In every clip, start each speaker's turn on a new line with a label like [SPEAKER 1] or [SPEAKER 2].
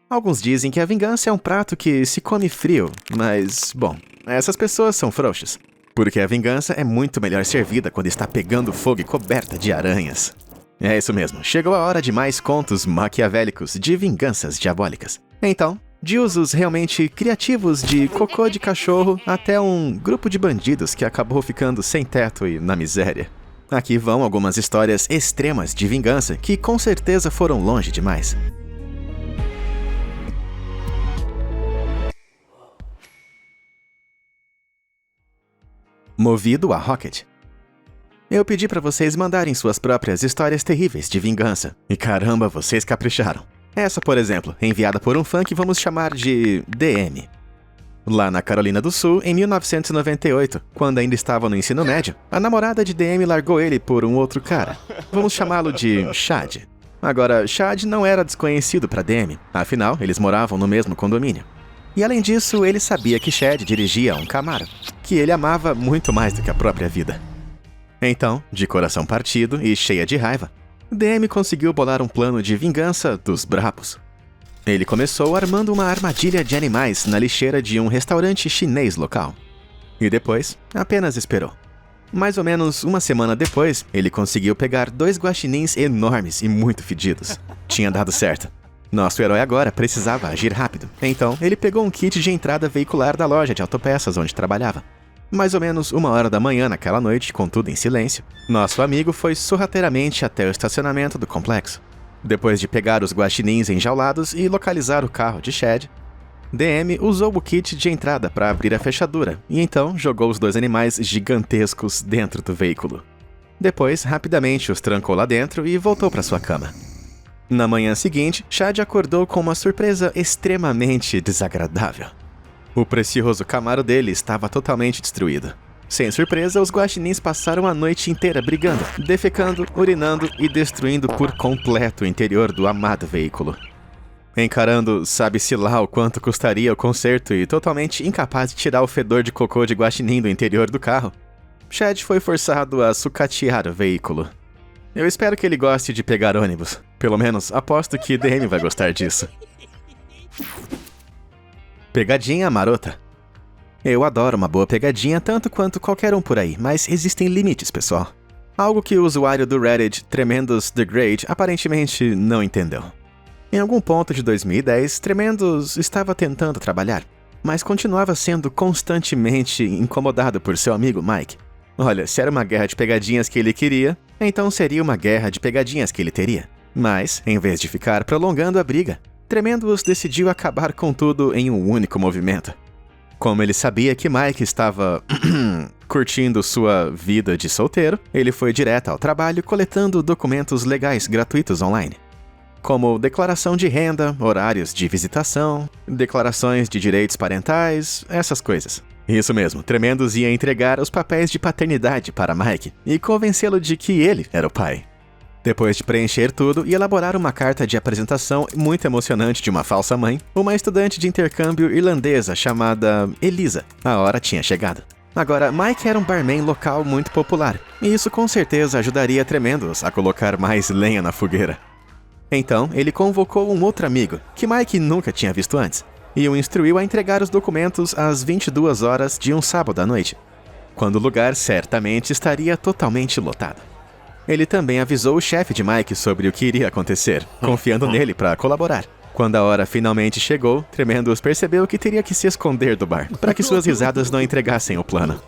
[SPEAKER 1] Alguns dizem que a vingança é um prato que se come frio, mas, bom, essas pessoas são frouxas. Porque a vingança é muito melhor servida quando está pegando fogo e coberta de aranhas. É isso mesmo, chegou a hora de mais contos maquiavélicos de vinganças diabólicas. Então, de usos realmente criativos de cocô de cachorro até um grupo de bandidos que acabou ficando sem teto e na miséria. Aqui vão algumas histórias extremas de vingança que com certeza foram longe demais. Movido a Rocket. Eu pedi pra vocês mandarem suas próprias histórias terríveis de vingança. E caramba, vocês capricharam. Essa, por exemplo, enviada por um fã que vamos chamar de DM. Lá na Carolina do Sul, em 1998, quando ainda estava no ensino médio, a namorada de DM largou ele por um outro cara. Vamos chamá-lo de Chad. Agora, Chad não era desconhecido pra DM, afinal, eles moravam no mesmo condomínio. E além disso, ele sabia que Chad dirigia um Camaro, que ele amava muito mais do que a própria vida. Então, de coração partido e cheia de raiva, DM conseguiu bolar um plano de vingança dos brabos. Ele começou armando uma armadilha de animais na lixeira de um restaurante chinês local. E depois, apenas esperou. Mais ou menos uma semana depois, ele conseguiu pegar 2 guaxinins enormes e muito fedidos. Tinha dado certo. Nosso herói agora precisava agir rápido, então ele pegou um kit de entrada veicular da loja de autopeças onde trabalhava. Mais ou menos 1h da manhã naquela noite, com tudo em silêncio, nosso amigo foi sorrateiramente até o estacionamento do complexo. Depois de pegar os guaxinins enjaulados e localizar o carro de Chad, DM usou o kit de entrada para abrir a fechadura e então jogou os 2 animais gigantescos dentro do veículo. Depois, rapidamente os trancou lá dentro e voltou para sua cama. Na manhã seguinte, Chad acordou com uma surpresa extremamente desagradável. O precioso Camaro dele estava totalmente destruído. Sem surpresa, os guaxinins passaram a noite inteira brigando, defecando, urinando e destruindo por completo o interior do amado veículo. Encarando sabe-se lá o quanto custaria o conserto e totalmente incapaz de tirar o fedor de cocô de guaxinim do interior do carro, Chad foi forçado a sucatear o veículo. Eu espero que ele goste de pegar ônibus. Pelo menos, aposto que DM vai gostar disso. Pegadinha marota. Eu adoro uma boa pegadinha tanto quanto qualquer um por aí, mas existem limites, pessoal. Algo que o usuário do Reddit Tremendos The Great aparentemente não entendeu. Em algum ponto de 2010, Tremendos estava tentando trabalhar, mas continuava sendo constantemente incomodado por seu amigo Mike. Olha, se era uma guerra de pegadinhas que ele queria, então seria uma guerra de pegadinhas que ele teria. Mas, em vez de ficar prolongando a briga, Tremendos decidiu acabar com tudo em um único movimento. Como ele sabia que Mike estava curtindo sua vida de solteiro, ele foi direto ao trabalho coletando documentos legais gratuitos online, como declaração de renda, horários de visitação, declarações de direitos parentais, essas coisas. Isso mesmo, Tremendos ia entregar os papéis de paternidade para Mike e convencê-lo de que ele era o pai. Depois de preencher tudo e elaborar uma carta de apresentação muito emocionante de uma falsa mãe, uma estudante de intercâmbio irlandesa chamada Elisa, a hora tinha chegado. Agora, Mike era um barman local muito popular, e isso com certeza ajudaria Tremendos a colocar mais lenha na fogueira. Então, ele convocou um outro amigo, que Mike nunca tinha visto antes, e o instruiu a entregar os documentos às 22 horas de um sábado à noite, quando o lugar certamente estaria totalmente lotado. Ele também avisou o chefe de Mike sobre o que iria acontecer, confiando nele para colaborar. Quando a hora finalmente chegou, Tremendos percebeu que teria que se esconder do bar, para que suas risadas não entregassem o plano.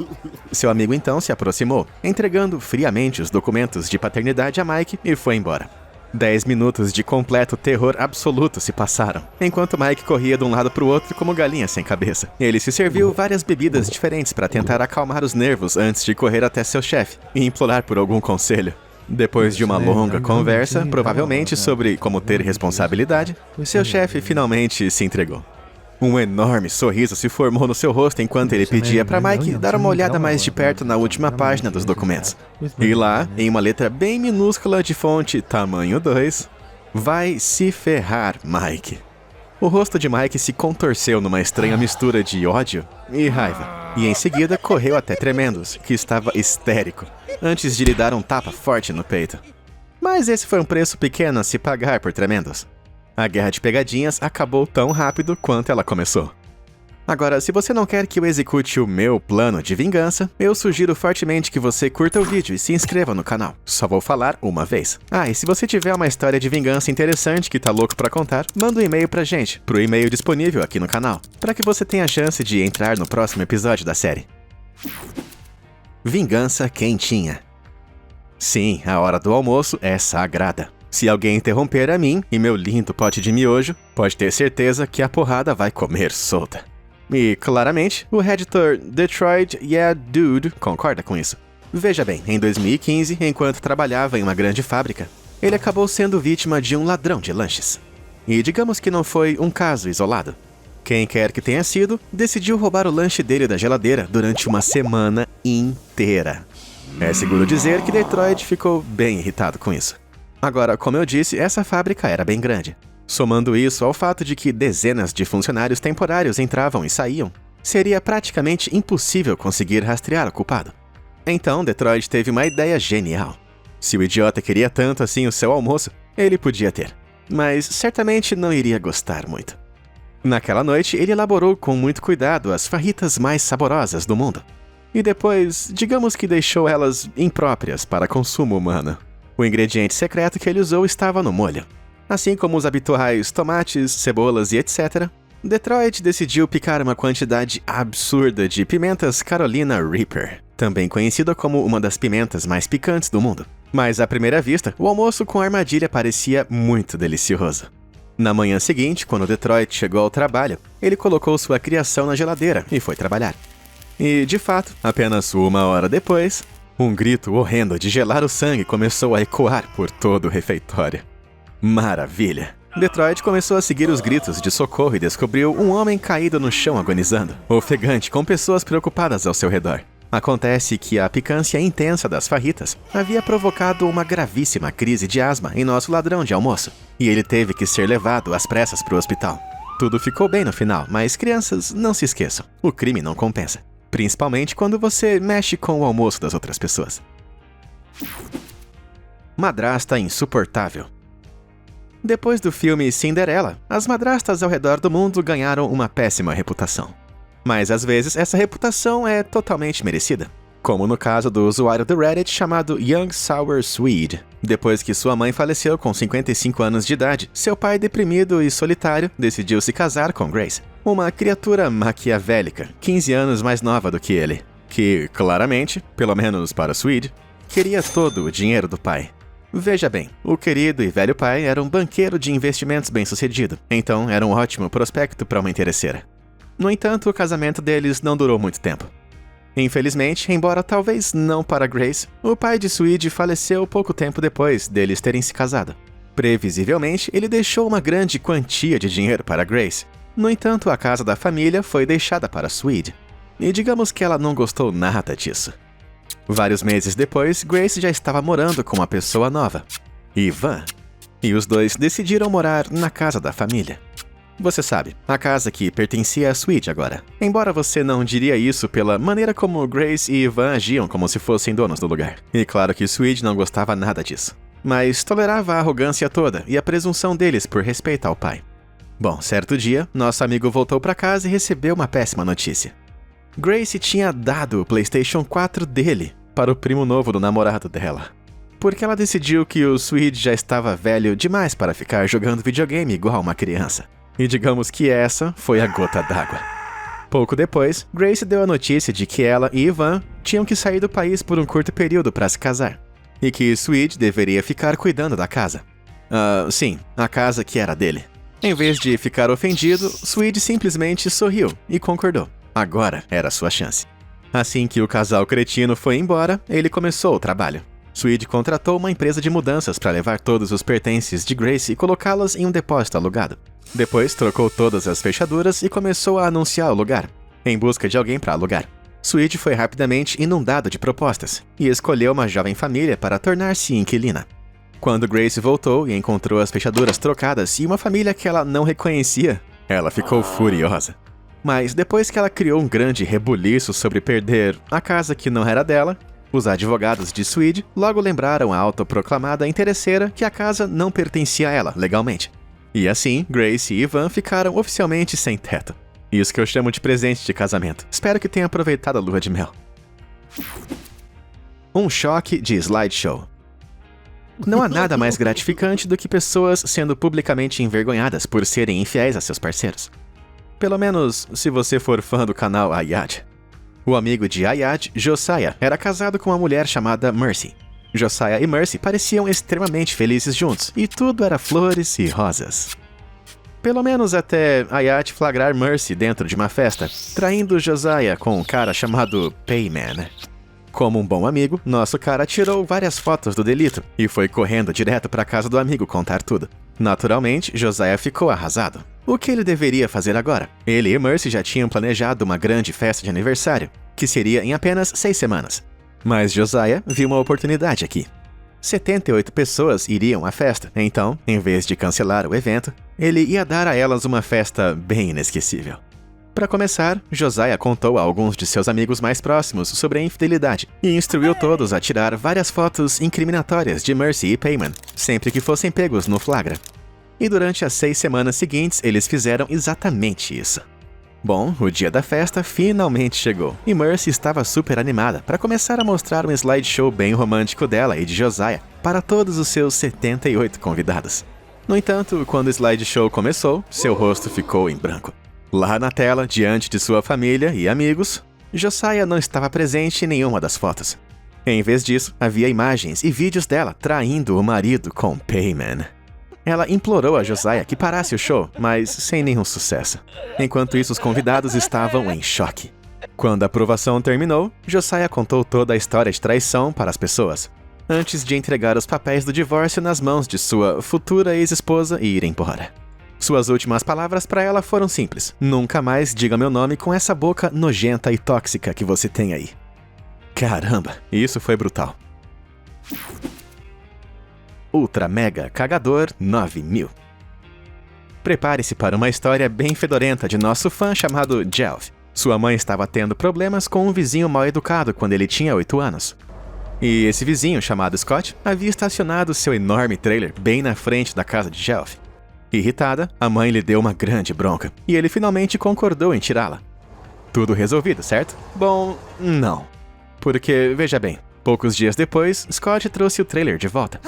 [SPEAKER 1] Seu amigo então se aproximou, entregando friamente os documentos de paternidade a Mike e foi embora. 10 minutos de completo terror absoluto se passaram, enquanto Mike corria de um lado para o outro como galinha sem cabeça. Ele se serviu várias bebidas diferentes para tentar acalmar os nervos antes de correr até seu chefe e implorar por algum conselho. Depois de uma longa conversa, provavelmente sobre como ter responsabilidade, seu chefe finalmente se entregou. Um enorme sorriso se formou no seu rosto enquanto ele pedia para Mike dar uma olhada mais de perto na última página dos documentos. E lá, em uma letra bem minúscula de fonte tamanho 2, vai se ferrar, Mike. O rosto de Mike se contorceu numa estranha mistura de ódio e raiva. E em seguida correu até Tremendos, que estava histérico, antes de lhe dar um tapa forte no peito. Mas esse foi um preço pequeno a se pagar por Tremendos. A guerra de pegadinhas acabou tão rápido quanto ela começou. Agora, se você não quer que eu execute o meu plano de vingança, eu sugiro fortemente que você curta o vídeo e se inscreva no canal. Só vou falar uma vez. E se você tiver uma história de vingança interessante que tá louco pra contar, manda um e-mail pra gente, pro e-mail disponível aqui no canal, para que você tenha a chance de entrar no próximo episódio da série. Vingança quentinha. Sim, a hora do almoço é sagrada. Se alguém interromper a mim e meu lindo pote de miojo, pode ter certeza que a porrada vai comer solta. E, claramente, o editor Detroit Yeah Dude concorda com isso. Veja bem, em 2015, enquanto trabalhava em uma grande fábrica, ele acabou sendo vítima de um ladrão de lanches. E digamos que não foi um caso isolado. Quem quer que tenha sido, decidiu roubar o lanche dele da geladeira durante uma semana inteira. É seguro dizer que Detroit ficou bem irritado com isso. Agora, como eu disse, essa fábrica era bem grande. Somando isso ao fato de que dezenas de funcionários temporários entravam e saíam, seria praticamente impossível conseguir rastrear o culpado. Então, Detroit teve uma ideia genial. Se o idiota queria tanto assim o seu almoço, ele podia ter. Mas certamente não iria gostar muito. Naquela noite, ele elaborou com muito cuidado as fajitas mais saborosas do mundo. E depois, digamos que deixou elas impróprias para consumo humano. O ingrediente secreto que ele usou estava no molho. Assim como os habituais tomates, cebolas e etc., Detroit decidiu picar uma quantidade absurda de pimentas Carolina Reaper, também conhecida como uma das pimentas mais picantes do mundo. Mas à primeira vista, o almoço com armadilha parecia muito delicioso. Na manhã seguinte, quando Detroit chegou ao trabalho, ele colocou sua criação na geladeira e foi trabalhar. E, de fato, apenas uma hora depois, um grito horrendo de gelar o sangue começou a ecoar por todo o refeitório. Maravilha! Detroit começou a seguir os gritos de socorro e descobriu um homem caído no chão agonizando, ofegante com pessoas preocupadas ao seu redor. Acontece que a picância intensa das fajitas havia provocado uma gravíssima crise de asma em nosso ladrão de almoço, e ele teve que ser levado às pressas para o hospital. Tudo ficou bem no final, mas crianças, não se esqueçam, o crime não compensa, principalmente quando você mexe com o almoço das outras pessoas. Madrasta insuportável. Depois do filme Cinderela, as madrastas ao redor do mundo ganharam uma péssima reputação. Mas às vezes essa reputação é totalmente merecida. Como no caso do usuário do Reddit chamado Young Sour Swede. Depois que sua mãe faleceu com 55 anos de idade, seu pai deprimido e solitário decidiu se casar com Grace, uma criatura maquiavélica, 15 anos mais nova do que ele, que, claramente, pelo menos para Swede, queria todo o dinheiro do pai. Veja bem, o querido e velho pai era um banqueiro de investimentos bem-sucedido, então era um ótimo prospecto para uma interesseira. No entanto, o casamento deles não durou muito tempo. Infelizmente, embora talvez não para Grace, o pai de Swede faleceu pouco tempo depois deles terem se casado. Previsivelmente, ele deixou uma grande quantia de dinheiro para Grace. No entanto, a casa da família foi deixada para Swede. E digamos que ela não gostou nada disso. Vários meses depois, Grace já estava morando com uma pessoa nova, Ivan, e os dois decidiram morar na casa da família. Você sabe, a casa que pertencia a Swede agora. Embora você não diria isso pela maneira como Grace e Ivan agiam como se fossem donos do lugar. E claro que Swede não gostava nada disso, mas tolerava a arrogância toda e a presunção deles por respeito ao pai. Bom, certo dia, nosso amigo voltou para casa e recebeu uma péssima notícia. Grace tinha dado o PlayStation 4 dele para o primo novo do namorado dela, porque ela decidiu que o Swede já estava velho demais para ficar jogando videogame igual uma criança. E digamos que essa foi a gota d'água. Pouco depois, Grace deu a notícia de que ela e Ivan tinham que sair do país por um curto período para se casar, e que Swede deveria ficar cuidando da casa. Sim, a casa que era dele. Em vez de ficar ofendido, Swede simplesmente sorriu e concordou. Agora era sua chance. Assim que o casal cretino foi embora, ele começou o trabalho. Swede contratou uma empresa de mudanças para levar todos os pertences de Grace e colocá-los em um depósito alugado. Depois trocou todas as fechaduras e começou a anunciar o lugar, em busca de alguém para alugar. Swede foi rapidamente inundado de propostas e escolheu uma jovem família para tornar-se inquilina. Quando Grace voltou e encontrou as fechaduras trocadas e uma família que ela não reconhecia, ela ficou furiosa. Mas depois que ela criou um grande rebuliço sobre perder a casa que não era dela, os advogados de Swede logo lembraram a autoproclamada interesseira que a casa não pertencia a ela legalmente. E assim, Grace e Ivan ficaram oficialmente sem teto. Isso que eu chamo de presente de casamento. Espero que tenha aproveitado a lua de mel. Um choque de slideshow. Não há nada mais gratificante do que pessoas sendo publicamente envergonhadas por serem infiéis a seus parceiros. Pelo menos, se você for fã do canal Ayad. O amigo de Ayad, Josiah, era casado com uma mulher chamada Mercy. Josiah e Mercy pareciam extremamente felizes juntos, e tudo era flores e rosas. Pelo menos até Ayad flagrar Mercy dentro de uma festa, traindo Josiah com um cara chamado Payman. Como um bom amigo, nosso cara tirou várias fotos do delito e foi correndo direto para a casa do amigo contar tudo. Naturalmente, Josiah ficou arrasado. O que ele deveria fazer agora? Ele e Mercy já tinham planejado uma grande festa de aniversário, que seria em apenas 6 semanas. Mas Josiah viu uma oportunidade aqui. 78 pessoas iriam à festa, então, em vez de cancelar o evento, ele ia dar a elas uma festa bem inesquecível. Para começar, Josiah contou a alguns de seus amigos mais próximos sobre a infidelidade e instruiu todos a tirar várias fotos incriminatórias de Mercy e Payman, sempre que fossem pegos no flagra. E durante as 6 semanas seguintes, eles fizeram exatamente isso. Bom, o dia da festa finalmente chegou, e Mercy estava super animada para começar a mostrar um slideshow bem romântico dela e de Josiah para todos os seus 78 convidados. No entanto, quando o slideshow começou, seu rosto ficou em branco. Lá na tela, diante de sua família e amigos, Josiah não estava presente em nenhuma das fotos. Em vez disso, havia imagens e vídeos dela traindo o marido com Payman. Ela implorou a Josiah que parasse o show, mas sem nenhum sucesso. Enquanto isso, os convidados estavam em choque. Quando a aprovação terminou, Josiah contou toda a história de traição para as pessoas, antes de entregar os papéis do divórcio nas mãos de sua futura ex-esposa e ir embora. Suas últimas palavras para ela foram simples: nunca mais diga meu nome com essa boca nojenta e tóxica que você tem aí. Caramba, isso foi brutal. Ultra Mega Cagador 9000. Prepare-se para uma história bem fedorenta de nosso fã chamado Jelf. Sua mãe estava tendo problemas com um vizinho mal educado quando ele tinha 8 anos. E esse vizinho, chamado Scott, havia estacionado seu enorme trailer bem na frente da casa de Jelf. Irritada, a mãe lhe deu uma grande bronca, e ele finalmente concordou em tirá-la. Tudo resolvido, certo? Bom, não. Porque, veja bem, poucos dias depois, Scott trouxe o trailer de volta.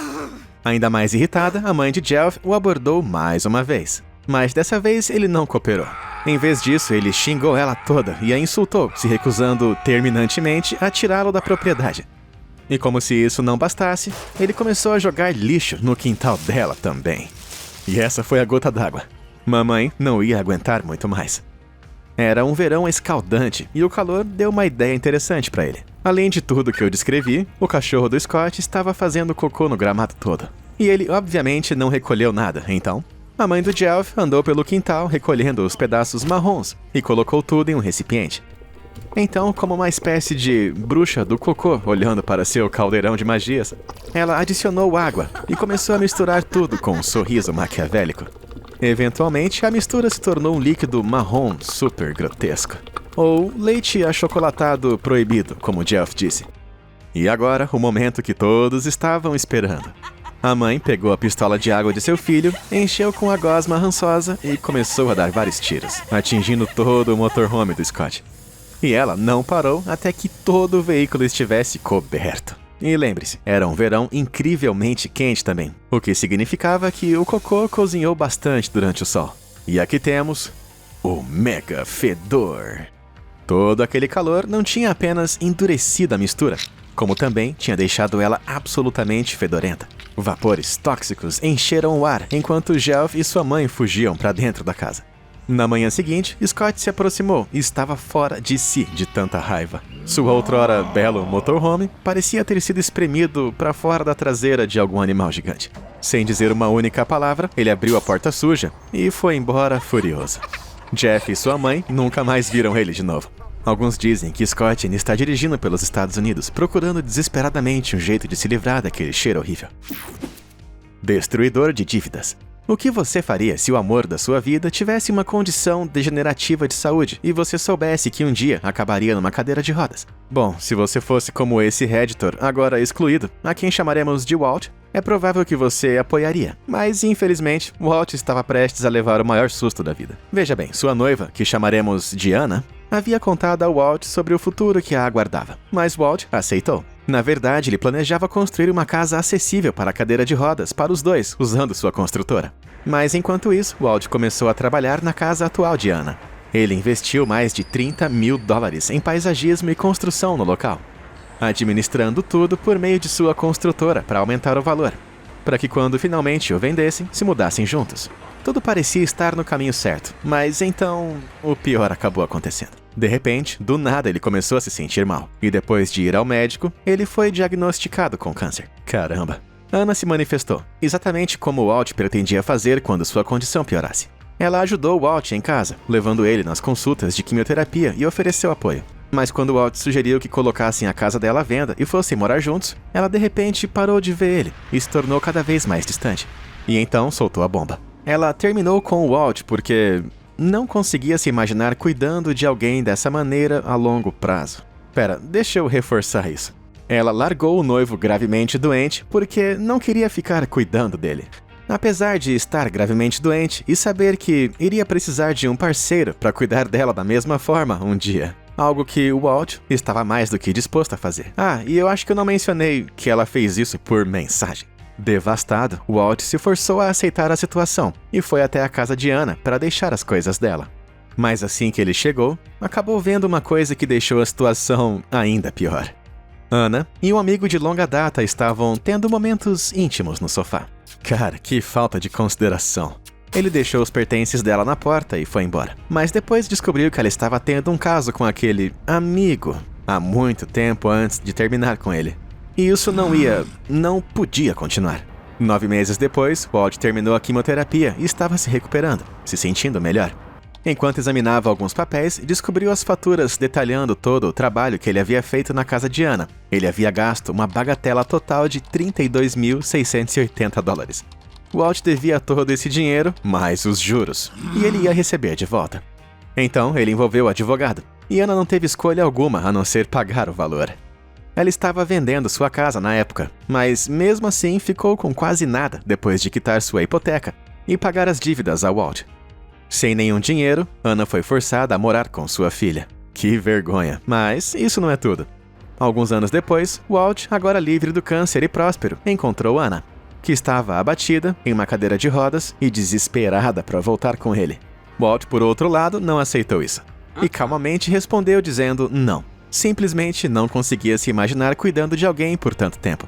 [SPEAKER 1] Ainda mais irritada, a mãe de Jelf o abordou mais uma vez. Mas dessa vez ele não cooperou. Em vez disso, ele xingou ela toda e a insultou, se recusando terminantemente a tirá-lo da propriedade. E como se isso não bastasse, ele começou a jogar lixo no quintal dela também. E essa foi a gota d'água. Mamãe não ia aguentar muito mais. Era um verão escaldante e o calor deu uma ideia interessante para ele. Além de tudo que eu descrevi, o cachorro do Scott estava fazendo cocô no gramado todo. E ele obviamente não recolheu nada, então a mãe do Jelf andou pelo quintal recolhendo os pedaços marrons e colocou tudo em um recipiente. Então, como uma espécie de bruxa do cocô olhando para seu caldeirão de magias, ela adicionou água e começou a misturar tudo com um sorriso maquiavélico. Eventualmente, a mistura se tornou um líquido marrom super grotesco. Ou leite achocolatado proibido, como Jelf disse. E agora, o momento que todos estavam esperando. A mãe pegou a pistola de água de seu filho, encheu com a gosma rançosa e começou a dar vários tiros, atingindo todo o motorhome do Scott. E ela não parou até que todo o veículo estivesse coberto. E lembre-se, era um verão incrivelmente quente também, o que significava que o cocô cozinhou bastante durante o sol. E aqui temos o Mega Fedor. Todo aquele calor não tinha apenas endurecido a mistura, como também tinha deixado ela absolutamente fedorenta. Vapores tóxicos encheram o ar enquanto Jelf e sua mãe fugiam para dentro da casa. Na manhã seguinte, Scott se aproximou e estava fora de si de tanta raiva. Sua outrora belo motorhome parecia ter sido espremido para fora da traseira de algum animal gigante. Sem dizer uma única palavra, ele abriu a porta suja e foi embora furioso. Jeff e sua mãe nunca mais viram ele de novo. Alguns dizem que Scott ainda está dirigindo pelos Estados Unidos, procurando desesperadamente um jeito de se livrar daquele cheiro horrível. Destruidor de dívidas. O que você faria se o amor da sua vida tivesse uma condição degenerativa de saúde e você soubesse que um dia acabaria numa cadeira de rodas? Bom, se você fosse como esse Redditor, agora excluído, a quem chamaremos de Walt, é provável que você apoiaria. Mas, infelizmente, Walt estava prestes a levar o maior susto da vida. Veja bem, sua noiva, que chamaremos de Anna, havia contado a Walt sobre o futuro que a aguardava. Mas Walt aceitou. Na verdade, ele planejava construir uma casa acessível para a cadeira de rodas para os dois, usando sua construtora. Mas enquanto isso, Walt começou a trabalhar na casa atual de Anna. Ele investiu mais de $30 mil em paisagismo e construção no local, administrando tudo por meio de sua construtora para aumentar o valor, para que quando finalmente o vendessem, se mudassem juntos. Tudo parecia estar no caminho certo, mas então o pior acabou acontecendo. De repente, do nada ele começou a se sentir mal, e depois de ir ao médico, ele foi diagnosticado com câncer. Caramba! Anna se manifestou, exatamente como Walt pretendia fazer quando sua condição piorasse. Ela ajudou Walt em casa, levando ele nas consultas de quimioterapia e ofereceu apoio. Mas quando Walt sugeriu que colocassem a casa dela à venda e fossem morar juntos, ela de repente parou de ver ele e se tornou cada vez mais distante. E então soltou a bomba. Ela terminou com o Walt porque não conseguia se imaginar cuidando de alguém dessa maneira a longo prazo. Pera, deixa eu reforçar isso. Ela largou o noivo gravemente doente porque não queria ficar cuidando dele. Apesar de estar gravemente doente e saber que iria precisar de um parceiro para cuidar dela da mesma forma um dia. Algo que o Walt estava mais do que disposto a fazer. E eu acho que eu não mencionei que ela fez isso por mensagem. Devastado, Walt se forçou a aceitar a situação e foi até a casa de Anna para deixar as coisas dela. Mas assim que ele chegou, acabou vendo uma coisa que deixou a situação ainda pior. Anna e um amigo de longa data estavam tendo momentos íntimos no sofá. Cara, que falta de consideração. Ele deixou os pertences dela na porta e foi embora. Mas depois descobriu que ela estava tendo um caso com aquele amigo há muito tempo antes de terminar com ele. E isso não podia continuar. 9 meses depois, Walt terminou a quimioterapia e estava se recuperando, se sentindo melhor. Enquanto examinava alguns papéis, descobriu as faturas detalhando todo o trabalho que ele havia feito na casa de Anna. Ele havia gasto uma bagatela total de $32.680. Walt devia todo esse dinheiro, mais os juros, e ele ia receber de volta. Então, ele envolveu o advogado, e Anna não teve escolha alguma a não ser pagar o valor. Ela estava vendendo sua casa na época, mas mesmo assim ficou com quase nada depois de quitar sua hipoteca e pagar as dívidas a Walt. Sem nenhum dinheiro, Anna foi forçada a morar com sua filha. Que vergonha, mas isso não é tudo. Alguns anos depois, Walt, agora livre do câncer e próspero, encontrou Anna, que estava abatida em uma cadeira de rodas e desesperada para voltar com ele. Walt, por outro lado, não aceitou isso e calmamente respondeu dizendo não. Simplesmente não conseguia se imaginar cuidando de alguém por tanto tempo.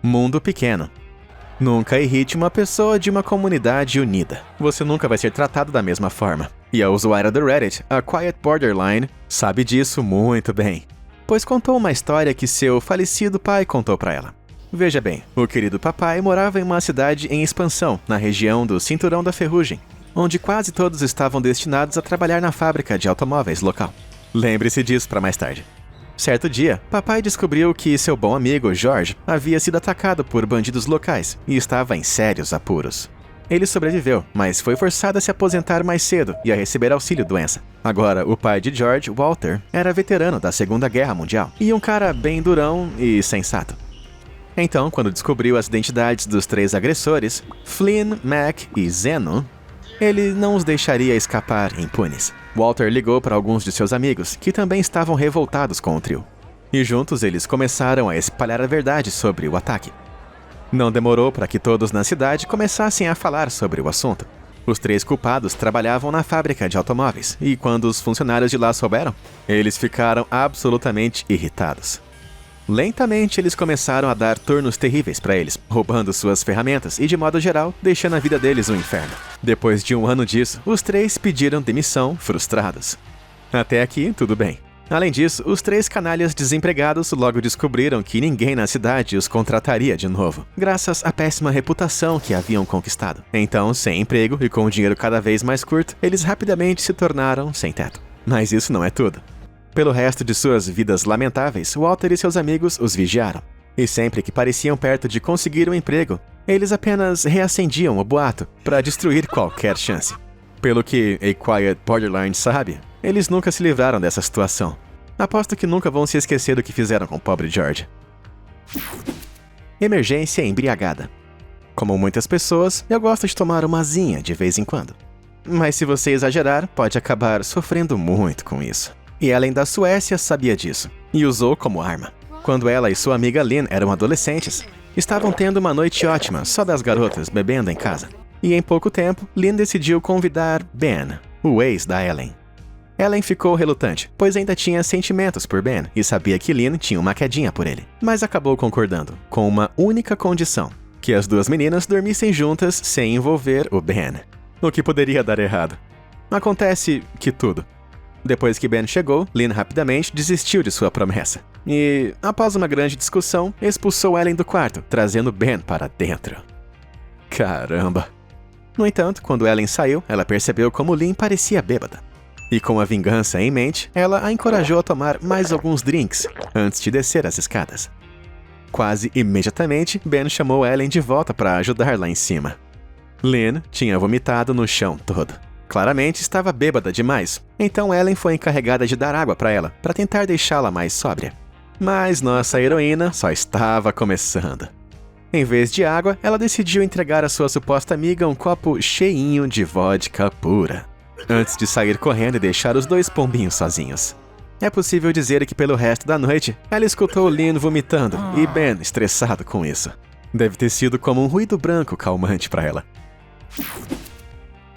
[SPEAKER 1] Mundo pequeno. Nunca irrite uma pessoa de uma comunidade unida. Você nunca vai ser tratado da mesma forma. E a usuária do Reddit, a Quiet Borderline, sabe disso muito bem, pois contou uma história que seu falecido pai contou para ela. Veja bem, o querido papai morava em uma cidade em expansão, na região do Cinturão da Ferrugem, onde quase todos estavam destinados a trabalhar na fábrica de automóveis local. Lembre-se disso para mais tarde. Certo dia, papai descobriu que seu bom amigo George havia sido atacado por bandidos locais e estava em sérios apuros. Ele sobreviveu, mas foi forçado a se aposentar mais cedo e a receber auxílio-doença. Agora, o pai de George, Walter, era veterano da Segunda Guerra Mundial e um cara bem durão e sensato. Então, quando descobriu as identidades dos 3 agressores, Flynn, Mac e Zeno, ele não os deixaria escapar impunes. Walter ligou para alguns de seus amigos, que também estavam revoltados com o trio. E juntos eles começaram a espalhar a verdade sobre o ataque. Não demorou para que todos na cidade começassem a falar sobre o assunto. Os 3 culpados trabalhavam na fábrica de automóveis, e quando os funcionários de lá souberam, eles ficaram absolutamente irritados. Lentamente, eles começaram a dar turnos terríveis para eles, roubando suas ferramentas e, de modo geral, deixando a vida deles um inferno. Depois de 1 ano disso, os 3 pediram demissão, frustrados. Até aqui, tudo bem. Além disso, os 3 canalhas desempregados logo descobriram que ninguém na cidade os contrataria de novo, graças à péssima reputação que haviam conquistado. Então, sem emprego e com o dinheiro cada vez mais curto, eles rapidamente se tornaram sem teto. Mas isso não é tudo. Pelo resto de suas vidas lamentáveis, Walter e seus amigos os vigiaram. E sempre que pareciam perto de conseguir um emprego, eles apenas reacendiam o boato para destruir qualquer chance. Pelo que A Quiet Borderline sabe, eles nunca se livraram dessa situação. Aposto que nunca vão se esquecer do que fizeram com o pobre George. Emergência embriagada. Como muitas pessoas, eu gosto de tomar uma asinha de vez em quando. Mas se você exagerar, pode acabar sofrendo muito com isso. E Ellen da Suécia sabia disso, e usou como arma. Quando ela e sua amiga Lynn eram adolescentes, estavam tendo uma noite ótima só das garotas bebendo em casa. E em pouco tempo, Lynn decidiu convidar Ben, o ex da Ellen. Ellen ficou relutante, pois ainda tinha sentimentos por Ben e sabia que Lynn tinha uma quedinha por ele. Mas acabou concordando, com uma única condição: que as duas meninas dormissem juntas sem envolver o Ben. O que poderia dar errado? Acontece que tudo. Depois que Ben chegou, Lynn rapidamente desistiu de sua promessa. E, após uma grande discussão, expulsou Ellen do quarto, trazendo Ben para dentro. Caramba! No entanto, quando Ellen saiu, ela percebeu como Lynn parecia bêbada. E com a vingança em mente, ela a encorajou a tomar mais alguns drinks antes de descer as escadas. Quase imediatamente, Ben chamou Ellen de volta para ajudar lá em cima. Lynn tinha vomitado no chão todo. Claramente estava bêbada demais, então Ellen foi encarregada de dar água para ela, para tentar deixá-la mais sóbria. Mas nossa heroína só estava começando. Em vez de água, ela decidiu entregar à sua suposta amiga um copo cheinho de vodka pura, antes de sair correndo e deixar os dois pombinhos sozinhos. É possível dizer que pelo resto da noite, ela escutou Lynn vomitando e Ben estressado com isso. Deve ter sido como um ruído branco calmante para ela.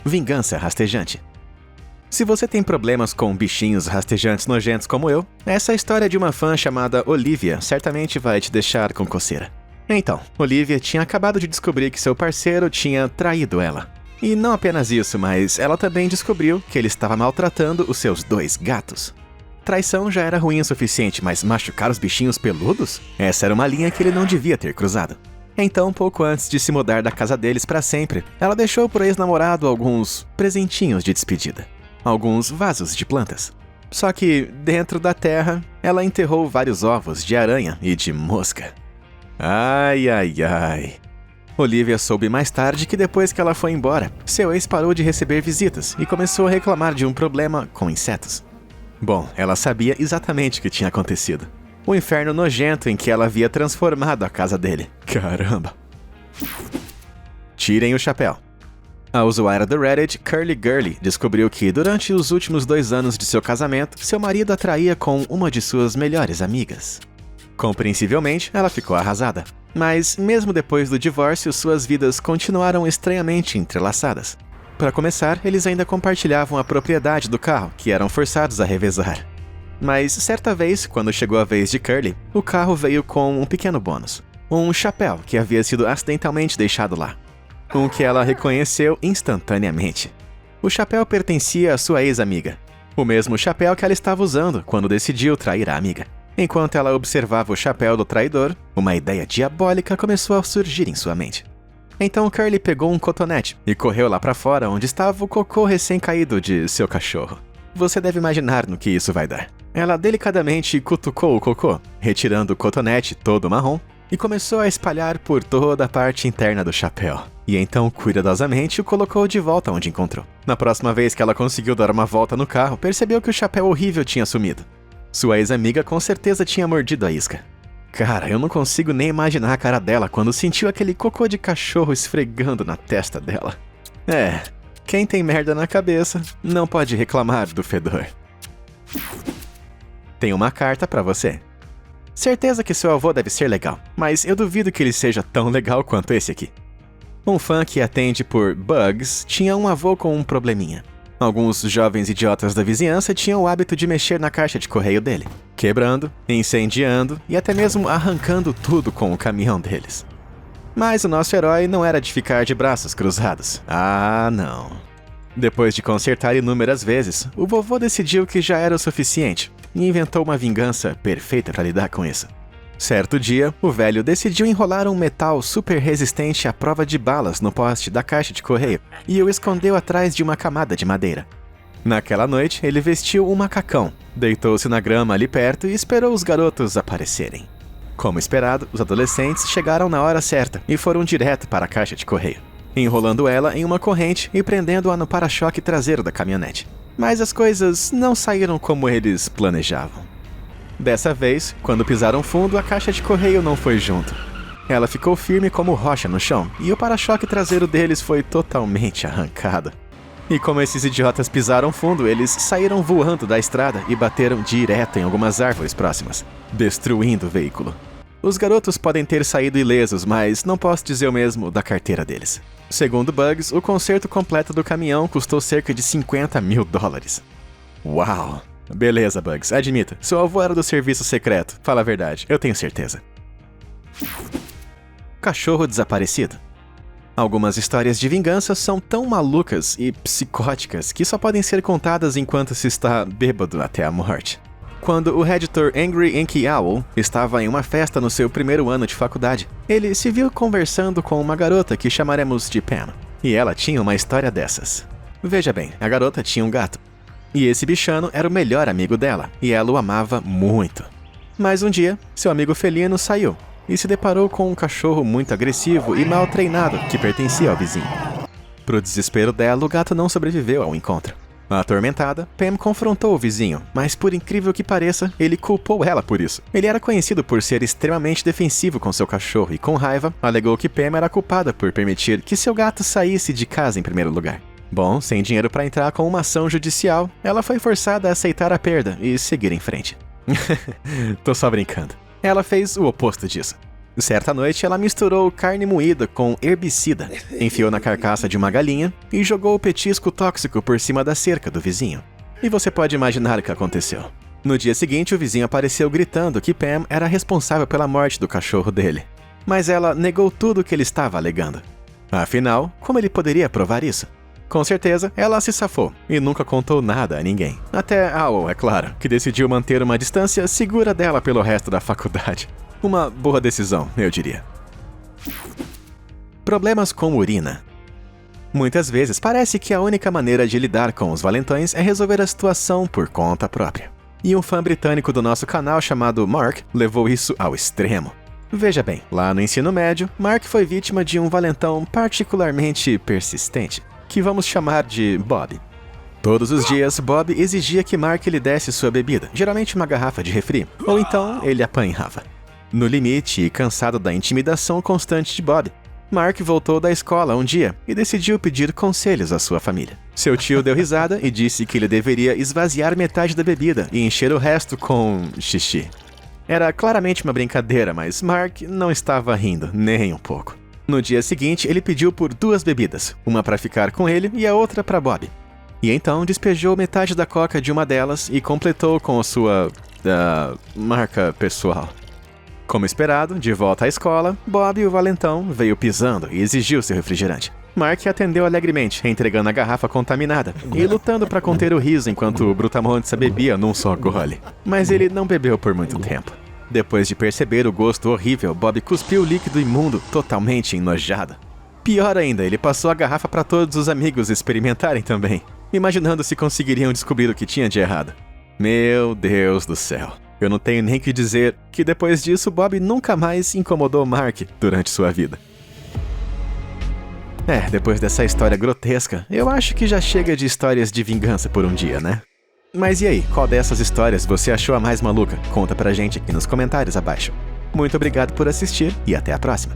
[SPEAKER 1] Vingança rastejante. Se você tem problemas com bichinhos rastejantes nojentos como eu, essa história de uma fã chamada Olivia certamente vai te deixar com coceira. Então, Olivia tinha acabado de descobrir que seu parceiro tinha traído ela. E não apenas isso, mas ela também descobriu que ele estava maltratando os seus 2 gatos. Traição já era ruim o suficiente, mas machucar os bichinhos peludos? Essa era uma linha que ele não devia ter cruzado. Então, pouco antes de se mudar da casa deles para sempre, ela deixou pro ex-namorado alguns presentinhos de despedida. Alguns vasos de plantas. Só que, dentro da terra, ela enterrou vários ovos de aranha e de mosca. Ai, ai, ai. Olivia soube mais tarde que depois que ela foi embora, seu ex parou de receber visitas e começou a reclamar de um problema com insetos. Bom, ela sabia exatamente o que tinha acontecido. O inferno nojento em que ela havia transformado a casa dele. Caramba! Tirem o chapéu. A usuária do Reddit, Curly Girly, descobriu que durante os últimos 2 anos de seu casamento, seu marido a traía com uma de suas melhores amigas. Compreensivelmente, ela ficou arrasada. Mas, mesmo depois do divórcio, suas vidas continuaram estranhamente entrelaçadas. Para começar, eles ainda compartilhavam a propriedade do carro, que eram forçados a revezar. Mas, certa vez, quando chegou a vez de Curly, o carro veio com um pequeno bônus. Um chapéu que havia sido acidentalmente deixado lá. Um que ela reconheceu instantaneamente. O chapéu pertencia à sua ex-amiga. O mesmo chapéu que ela estava usando quando decidiu trair a amiga. Enquanto ela observava o chapéu do traidor, uma ideia diabólica começou a surgir em sua mente. Então Curly pegou um cotonete e correu lá para fora onde estava o cocô recém-caído de seu cachorro. Você deve imaginar no que isso vai dar. Ela delicadamente cutucou o cocô, retirando o cotonete todo marrom, e começou a espalhar por toda a parte interna do chapéu. E então, cuidadosamente, o colocou de volta onde encontrou. Na próxima vez que ela conseguiu dar uma volta no carro, percebeu que o chapéu horrível tinha sumido. Sua ex-amiga com certeza tinha mordido a isca. Cara, eu não consigo nem imaginar a cara dela quando sentiu aquele cocô de cachorro esfregando na testa dela. Quem tem merda na cabeça não pode reclamar do fedor. Tem uma carta pra você. Certeza que seu avô deve ser legal, mas eu duvido que ele seja tão legal quanto esse aqui. Um fã que atende por bugs tinha um avô com um probleminha. Alguns jovens idiotas da vizinhança tinham o hábito de mexer na caixa de correio dele, quebrando, incendiando e até mesmo arrancando tudo com o caminhão deles. Mas o nosso herói não era de ficar de braços cruzados. Ah, não. Depois de consertar inúmeras vezes, o vovô decidiu que já era o suficiente e inventou uma vingança perfeita para lidar com isso. Certo dia, o velho decidiu enrolar um metal super resistente à prova de balas no poste da caixa de correio e o escondeu atrás de uma camada de madeira. Naquela noite, ele vestiu um macacão, deitou-se na grama ali perto e esperou os garotos aparecerem. Como esperado, os adolescentes chegaram na hora certa e foram direto para a caixa de correio, enrolando ela em uma corrente e prendendo-a no para-choque traseiro da caminhonete. Mas as coisas não saíram como eles planejavam. Dessa vez, quando pisaram fundo, a caixa de correio não foi junto. Ela ficou firme como rocha no chão e o para-choque traseiro deles foi totalmente arrancado. E como esses idiotas pisaram fundo, eles saíram voando da estrada e bateram direto em algumas árvores próximas, destruindo o veículo. Os garotos podem ter saído ilesos, mas não posso dizer o mesmo da carteira deles. Segundo Bugs, o conserto completo do caminhão custou cerca de $50 mil. Uau! Beleza, Bugs, admita, seu avô era do serviço secreto, fala a verdade, eu tenho certeza. Cachorro desaparecido. Algumas histórias de vingança são tão malucas e psicóticas que só podem ser contadas enquanto se está bêbado até a morte. Quando o editor Angry Inky Owl estava em uma festa no seu primeiro ano de faculdade, ele se viu conversando com uma garota que chamaremos de Pam, e ela tinha uma história dessas. Veja bem, a garota tinha um gato, e esse bichano era o melhor amigo dela, e ela o amava muito. Mas um dia, seu amigo felino saiu, e se deparou com um cachorro muito agressivo e mal treinado que pertencia ao vizinho. Pro desespero dela, o gato não sobreviveu ao encontro. Atormentada, Pam confrontou o vizinho, mas por incrível que pareça, ele culpou ela por isso. Ele era conhecido por ser extremamente defensivo com seu cachorro e, com raiva, alegou que Pam era culpada por permitir que seu gato saísse de casa em primeiro lugar. Bom, sem dinheiro para entrar com uma ação judicial, ela foi forçada a aceitar a perda e seguir em frente. Tô só brincando. Ela fez o oposto disso. Certa noite, ela misturou carne moída com herbicida, enfiou na carcaça de uma galinha e jogou o petisco tóxico por cima da cerca do vizinho. E você pode imaginar o que aconteceu. No dia seguinte, o vizinho apareceu gritando que Pam era responsável pela morte do cachorro dele. Mas ela negou tudo o que ele estava alegando. Afinal, como ele poderia provar isso? Com certeza, ela se safou e nunca contou nada a ninguém. Até a Owl, é claro, que decidiu manter uma distância segura dela pelo resto da faculdade. Uma boa decisão, eu diria. Problemas com urina. Muitas vezes parece que a única maneira de lidar com os valentões é resolver a situação por conta própria. E um fã britânico do nosso canal chamado Mark levou isso ao extremo. Veja bem, lá no ensino médio, Mark foi vítima de um valentão particularmente persistente, que vamos chamar de Bob. Todos os dias, Bob exigia que Mark lhe desse sua bebida, geralmente uma garrafa de refri, ou então ele apanhava. No limite e cansado da intimidação constante de Bob, Mark voltou da escola um dia e decidiu pedir conselhos à sua família. Seu tio deu risada e disse que ele deveria esvaziar metade da bebida e encher o resto com xixi. Era claramente uma brincadeira, mas Mark não estava rindo, nem um pouco. No dia seguinte, ele pediu por 2 bebidas, uma para ficar com ele e a outra para Bob. E então despejou metade da coca de uma delas e completou com a sua marca pessoal. Como esperado, de volta à escola, Bob, o valentão, veio pisando e exigiu seu refrigerante. Mark atendeu alegremente, entregando a garrafa contaminada e lutando para conter o riso enquanto o brutamontes a bebia num só gole. Mas ele não bebeu por muito tempo. Depois de perceber o gosto horrível, Bob cuspiu o líquido imundo, totalmente enojado. Pior ainda, ele passou a garrafa para todos os amigos experimentarem também, imaginando se conseguiriam descobrir o que tinha de errado. Meu Deus do céu. Eu não tenho nem que dizer que depois disso, Bob nunca mais incomodou Mark durante sua vida. Depois dessa história grotesca, eu acho que já chega de histórias de vingança por um dia, né? Mas e aí, qual dessas histórias você achou a mais maluca? Conta pra gente aqui nos comentários abaixo. Muito obrigado por assistir e até a próxima!